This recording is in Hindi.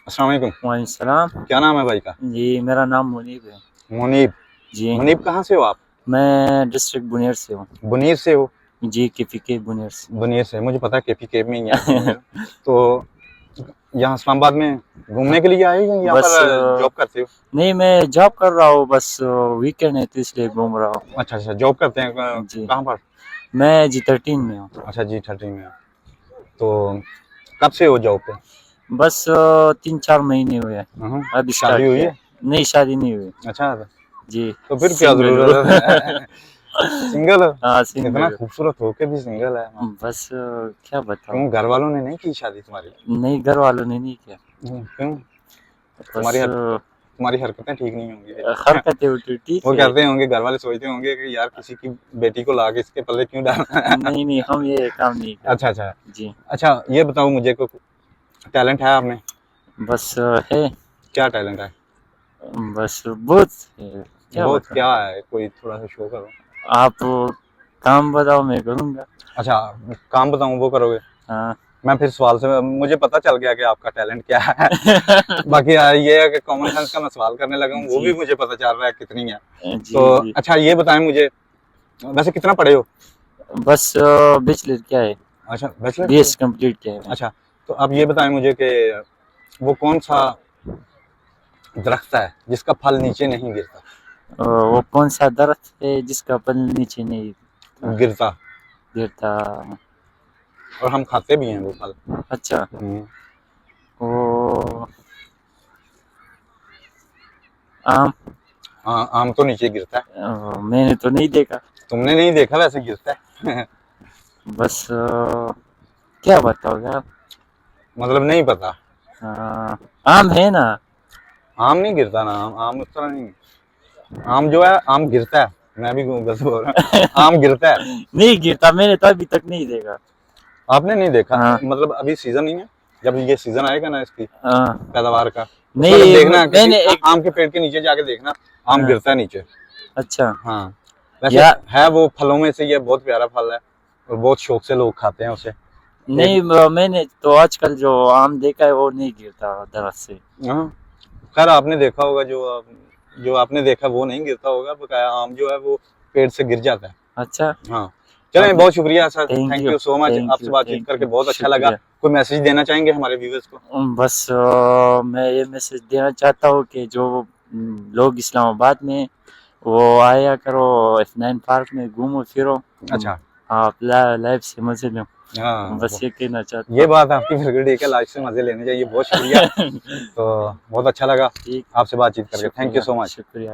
अस्सलाम वालेकुम। वालेकुम सलाम। क्या नाम है भाई का? जी, मेरा नाम मुनीब है। मुनीब। जी, मुनीब कहाँ से हो आप? मैं डिस्ट्रिक्ट बुनेर से हूँ। बुनीर से हो? जी, KPK बुनेर से। बुनीर से मुझे पता है केपी केप में ही है बुनीर। तो यहाँ इस्लामाबाद में घूमने के लिए आए हो या यहाँ बस पर जॉब करते हो? नहीं, मैं जॉब कर रहा हूँ, बस वीकेंड है तो इसलिए घूम रहा हूँ। अच्छा अच्छा, जॉब करते हैं जी, कहाँ पर? मैं G13 में हूँ। अच्छा G13 में हो। तो कब से हो जॉब पे? बस 3-4 महीने हुए हैं, अभी शादी स्टार्ट हुई किया। है? नहीं, शादी नहीं हुई। अच्छा, जी, तो फिर क्या सिंगल हूँ। जरूरत है? सिंगल हो? हाँ, इतना सिंगल खूबसूरत होके भी सिंगल है? हूँ। बस क्या बताऊँ। क्यों, घर वालों ने नहीं की शादी तुम्हारी? नहीं, घर वालों ने नहीं किया। क्यों? तुम्हारी बस तुम्हारी हरकतें ठीक नहीं होंगी। हरकतें उल्टी ठीक वो है। कहते होंगे, घर वाले सोचते होंगे कि यार किसी की बेटी को ला के इसके पल्ले क्यों डालना। नहीं नहीं, हम ये काम नहीं अच्छा करते। अच्छा। जी, अच्छा ये बताओ मुझे, को टैलेंट है आप में? बस है। क्या टैलेंट है? बस बहुत है, क्या बहुत बताऊं। क्या है, कोई थोड़ा सा शो करो। आप काम बताओ, मैं करूँगा। अच्छा, काम बताऊं वो करोगे? हाँ। मैं फिर सवाल से मुझे पता चल गया कि आपका टैलेंट क्या है। बाकी यार ये है कि कॉमन सेंस का मैं सवाल करने लगा हूँ, वो जी भी मुझे पता चल रहा है कितनी है। जी तो जी। अच्छा ये बताएं मुझे, वैसे कितना पढ़े हो? बस बैचलर क्या है, अच्छा बैचलर किया? BS कंप्लीट किया है मैंने। अच्छा, तो अब ये बताएं मुझे कि वो कौन सा दरख्त है जिसका फल नीचे नहीं गिरता? वो कौन सा दरख्त है जिसका फल नीचे नहीं गिरता, गिरता? और हम खाते भी हैं वो फल। अच्छा, हम्म। वो आम। हाँ, आम तो नीचे गिरता है। मैंने तो नहीं देखा। तुमने नहीं देखा, वैसे गिरता है। बस क्या बताओगे आप। मतलब नहीं पता? आम है ना। आम नहीं गिरता ना, आम आम उस तरह नहीं। आम जो है, आम गिरता है। मैं भी गलत बोल रहा हूँ, आम गिरता है। नहीं गिरता, मैंने तो अभी तक नहीं देखा। आपने नहीं देखा? हाँ मतलब अभी सीजन नहीं है? जब ये सीजन आएगा ना इसकी हाँ। पैदावार का, उस वक्त नहीं, देखना किसी मैंने एक आम के पेड़ के नीचे जाके देखना, आम हाँ, गिरता है नीचे। अच्छा हाँ, वैसे या है वो फलों में से ये बहुत प्यारा फल है और बहुत शौक से लोग खाते हैं उसे। एक नहीं, मैंने तो आजकल जो आम देखा है वो नहीं गिरता दरख्त से। हाँ, खैर आपने देखा होगा, जो आपने देखा वो नहीं गिरता होगा, बकाया आम जो है वो पेड़ से गिर जाता है। अच्छा, हाँ, चलें, अब बहुत शुक्रिया sir, thank thank you you so much, आपसे बातचीत थैंक करके यू, बहुत अच्छा लगा। शुक्रिया। कोई मैसेज देना चाहेंगे हमारे व्यूअर्स को? बस मैं ये मैसेज देना चाहता हूँ कि जो लोग इस्लामाबाद में, वो आया करो, F9 पार्क में घूमो फिरो। अच्छा। आप लाइफ से मजे लो। हाँ, बस ये कहना चाहता ये हूँ। बात आपकी बिल्कुल ठीक है, लाइफ से मजे लेने चाहिए, बहुत शुक्रिया। तो बहुत अच्छा लगा ठीक, आपसे बातचीत करके, थैंक यू शुक्रिया सो मच। शुक्रिया।